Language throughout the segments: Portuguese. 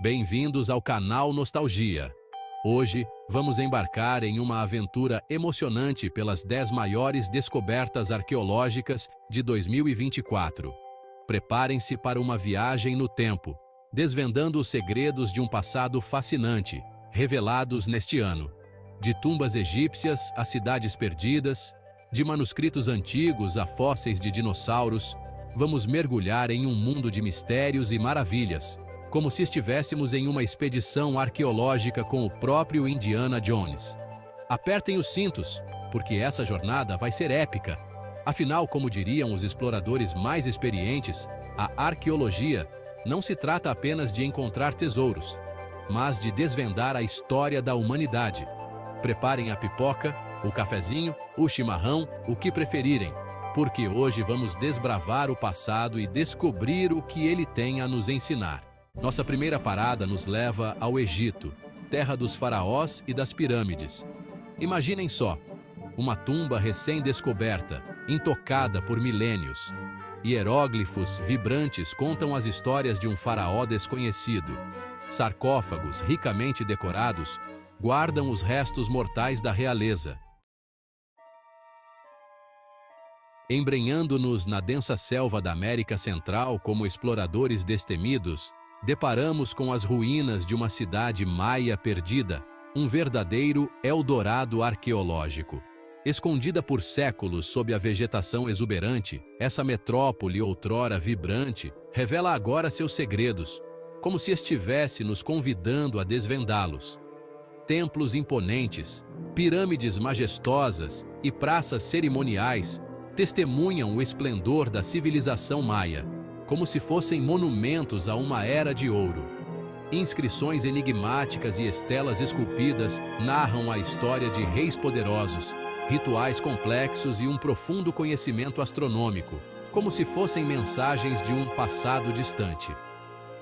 Bem-vindos ao canal Nostalgia. Hoje, vamos embarcar em uma aventura emocionante pelas 10 maiores descobertas arqueológicas de 2024. Preparem-se para uma viagem no tempo, desvendando os segredos de um passado fascinante, revelados neste ano. De tumbas egípcias a cidades perdidas, de manuscritos antigos a fósseis de dinossauros, vamos mergulhar em um mundo de mistérios e maravilhas, como se estivéssemos em uma expedição arqueológica com o próprio Indiana Jones. Apertem os cintos, porque essa jornada vai ser épica. Afinal, como diriam os exploradores mais experientes, a arqueologia não se trata apenas de encontrar tesouros, mas de desvendar a história da humanidade. Preparem a pipoca, o cafezinho, o chimarrão, o que preferirem, porque hoje vamos desbravar o passado e descobrir o que ele tem a nos ensinar. Nossa primeira parada nos leva ao Egito, terra dos faraós e das pirâmides. Imaginem só, uma tumba recém-descoberta, intocada por milênios. Hieróglifos vibrantes contam as histórias de um faraó desconhecido. Sarcófagos ricamente decorados guardam os restos mortais da realeza. Embrenhando-nos na densa selva da América Central como exploradores destemidos, deparamos com as ruínas de uma cidade maia perdida, um verdadeiro Eldorado arqueológico. Escondida por séculos sob a vegetação exuberante, essa metrópole outrora vibrante revela agora seus segredos, como se estivesse nos convidando a desvendá-los. Templos imponentes, pirâmides majestosas e praças cerimoniais testemunham o esplendor da civilização maia, como se fossem monumentos a uma era de ouro. Inscrições enigmáticas e estelas esculpidas narram a história de reis poderosos, rituais complexos e um profundo conhecimento astronômico, como se fossem mensagens de um passado distante.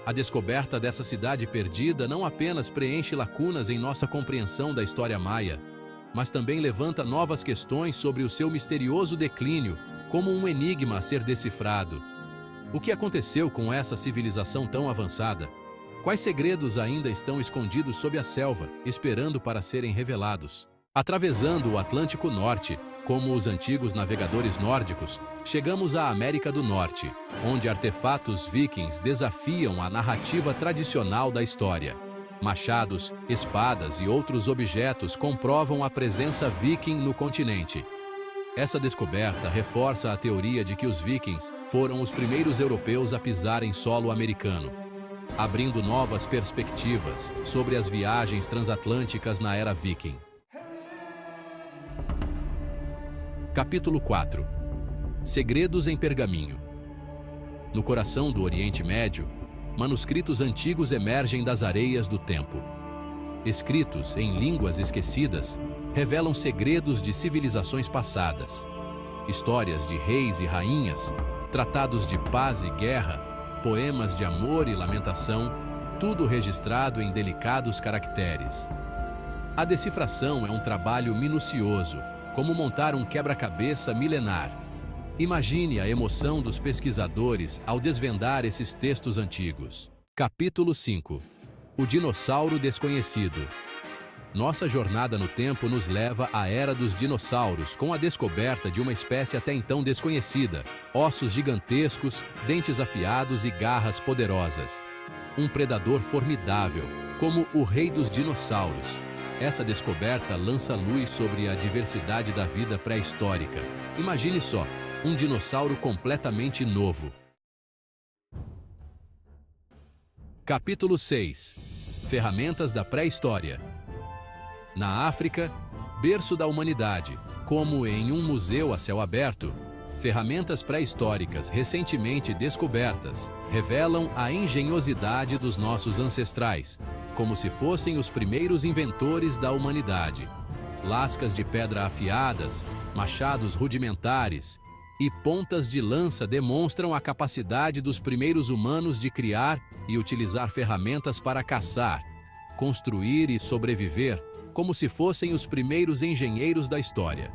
A descoberta dessa cidade perdida não apenas preenche lacunas em nossa compreensão da história maia, mas também levanta novas questões sobre o seu misterioso declínio, como um enigma a ser decifrado. O que aconteceu com essa civilização tão avançada? Quais segredos ainda estão escondidos sob a selva, esperando para serem revelados? Atravessando o Atlântico Norte, como os antigos navegadores nórdicos, chegamos à América do Norte, onde artefatos vikings desafiam a narrativa tradicional da história. Machados, espadas e outros objetos comprovam a presença viking no continente. Essa descoberta reforça a teoria de que os vikings foram os primeiros europeus a pisar em solo americano, abrindo novas perspectivas sobre as viagens transatlânticas na era viking. Capítulo 4. Segredos em pergaminho. No coração do Oriente Médio, manuscritos antigos emergem das areias do tempo. Escritos em línguas esquecidas, revelam segredos de civilizações passadas. Histórias de reis e rainhas, tratados de paz e guerra, poemas de amor e lamentação, tudo registrado em delicados caracteres. A decifração é um trabalho minucioso, como montar um quebra-cabeça milenar. Imagine a emoção dos pesquisadores ao desvendar esses textos antigos. Capítulo 5. O dinossauro desconhecido. Nossa jornada no tempo nos leva à era dos dinossauros, com a descoberta de uma espécie até então desconhecida, ossos gigantescos, dentes afiados e garras poderosas. Um predador formidável, como o rei dos dinossauros. Essa descoberta lança luz sobre a diversidade da vida pré-histórica. Imagine só, um dinossauro completamente novo. Capítulo 6. Ferramentas da pré-história. Na África, berço da humanidade, como em um museu a céu aberto, ferramentas pré-históricas recentemente descobertas revelam a engenhosidade dos nossos ancestrais, como se fossem os primeiros inventores da humanidade. Lascas de pedra afiadas, machados rudimentares e pontas de lança demonstram a capacidade dos primeiros humanos de criar e utilizar ferramentas para caçar, construir e sobreviver, como se fossem os primeiros engenheiros da história.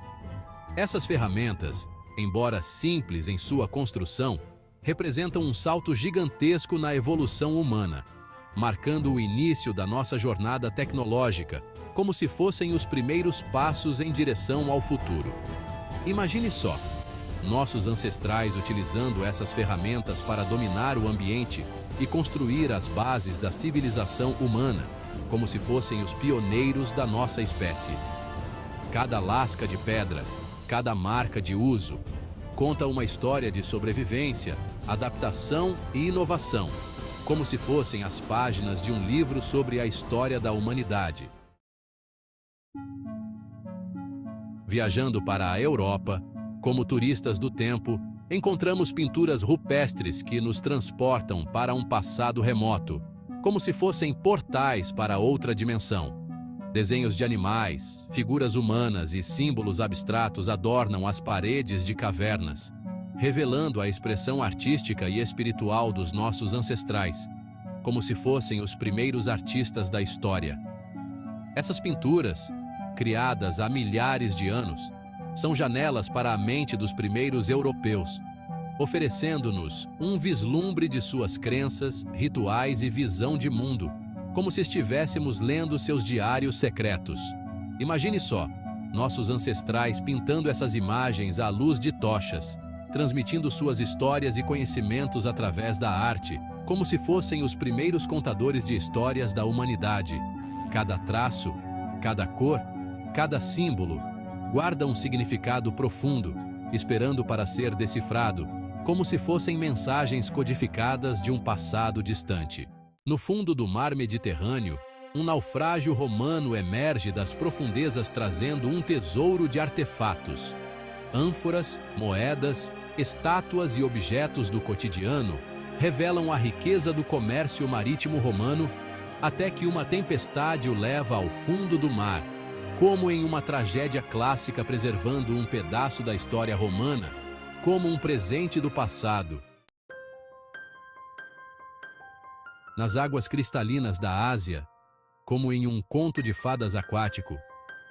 Essas ferramentas, embora simples em sua construção, representam um salto gigantesco na evolução humana. marcando o início da nossa jornada tecnológica, como se fossem os primeiros passos em direção ao futuro. Imagine só, nossos ancestrais utilizando essas ferramentas para dominar o ambiente e construir as bases da civilização humana, como se fossem os pioneiros da nossa espécie. Cada lasca de pedra, cada marca de uso, conta uma história de sobrevivência, adaptação e inovação, como se fossem as páginas de um livro sobre a história da humanidade. Viajando para a Europa, como turistas do tempo, encontramos pinturas rupestres que nos transportam para um passado remoto, como se fossem portais para outra dimensão. Desenhos de animais, figuras humanas e símbolos abstratos adornam as paredes de cavernas, revelando a expressão artística e espiritual dos nossos ancestrais, como se fossem os primeiros artistas da história. Essas pinturas, criadas há milhares de anos, são janelas para a mente dos primeiros europeus, oferecendo-nos um vislumbre de suas crenças, rituais e visão de mundo, como se estivéssemos lendo seus diários secretos. Imagine só, nossos ancestrais pintando essas imagens à luz de tochas, transmitindo suas histórias e conhecimentos através da arte, como se fossem os primeiros contadores de histórias da humanidade. Cada traço, cada cor, cada símbolo guarda um significado profundo, esperando para ser decifrado, como se fossem mensagens codificadas de um passado distante. No fundo do mar Mediterrâneo, um naufrágio romano emerge das profundezas trazendo um tesouro de artefatos. Ânforas, moedas, estátuas e objetos do cotidiano revelam a riqueza do comércio marítimo romano até que uma tempestade o leva ao fundo do mar, como em uma tragédia clássica preservando um pedaço da história romana, como um presente do passado. Nas águas cristalinas da Ásia, como em um conto de fadas aquático,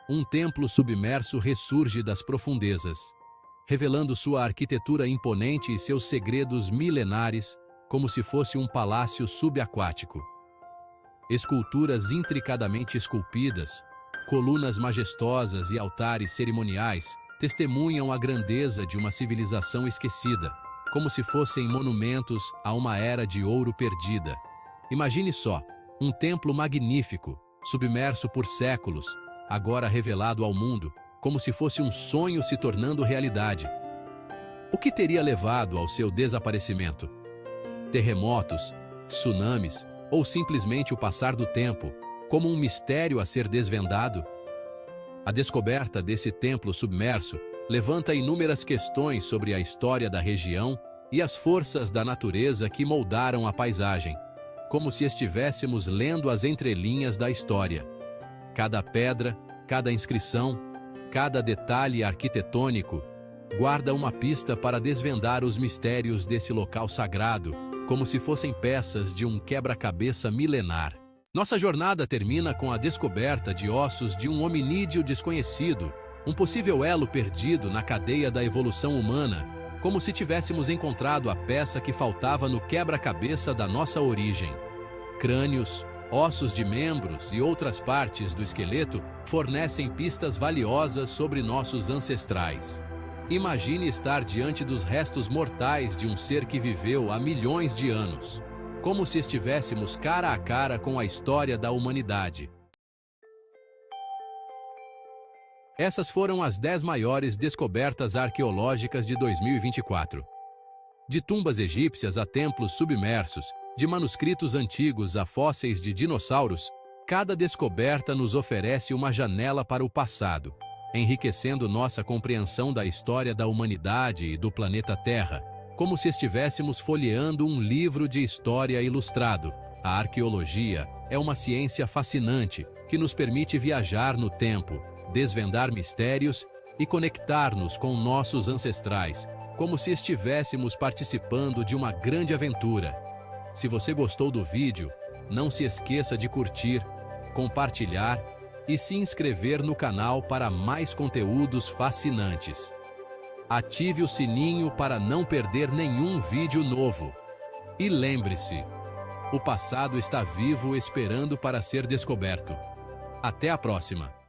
um templo submerso ressurge das profundezas, revelando sua arquitetura imponente e seus segredos milenares, como se fosse um palácio subaquático. Esculturas intricadamente esculpidas, colunas majestosas e altares cerimoniais testemunham a grandeza de uma civilização esquecida, como se fossem monumentos a uma era de ouro perdida. Imagine só, um templo magnífico, submerso por séculos, agora revelado ao mundo, como se fosse um sonho se tornando realidade. O que teria levado ao seu desaparecimento? Terremotos, tsunamis ou simplesmente o passar do tempo, como um mistério a ser desvendado? A descoberta desse templo submerso levanta inúmeras questões sobre a história da região e as forças da natureza que moldaram a paisagem, como se estivéssemos lendo as entrelinhas da história. Cada pedra, cada inscrição, cada detalhe arquitetônico guarda uma pista para desvendar os mistérios desse local sagrado, como se fossem peças de um quebra-cabeça milenar. Nossa jornada termina com a descoberta de ossos de um hominídeo desconhecido, um possível elo perdido na cadeia da evolução humana, como se tivéssemos encontrado a peça que faltava no quebra-cabeça da nossa origem. Crânios, ossos de membros e outras partes do esqueleto fornecem pistas valiosas sobre nossos ancestrais. Imagine estar diante dos restos mortais de um ser que viveu há milhões de anos, como se estivéssemos cara a cara com a história da humanidade. Essas foram as 10 maiores descobertas arqueológicas de 2024. De tumbas egípcias a templos submersos, de manuscritos antigos a fósseis de dinossauros, cada descoberta nos oferece uma janela para o passado, enriquecendo nossa compreensão da história da humanidade e do planeta Terra, como se estivéssemos folheando um livro de história ilustrado. A arqueologia é uma ciência fascinante que nos permite viajar no tempo, desvendar mistérios e conectar-nos com nossos ancestrais, como se estivéssemos participando de uma grande aventura. Se você gostou do vídeo, não se esqueça de curtir, compartilhar e se inscrever no canal para mais conteúdos fascinantes. Ative o sininho para não perder nenhum vídeo novo. E lembre-se, O passado está vivo esperando para ser descoberto. Até a próxima!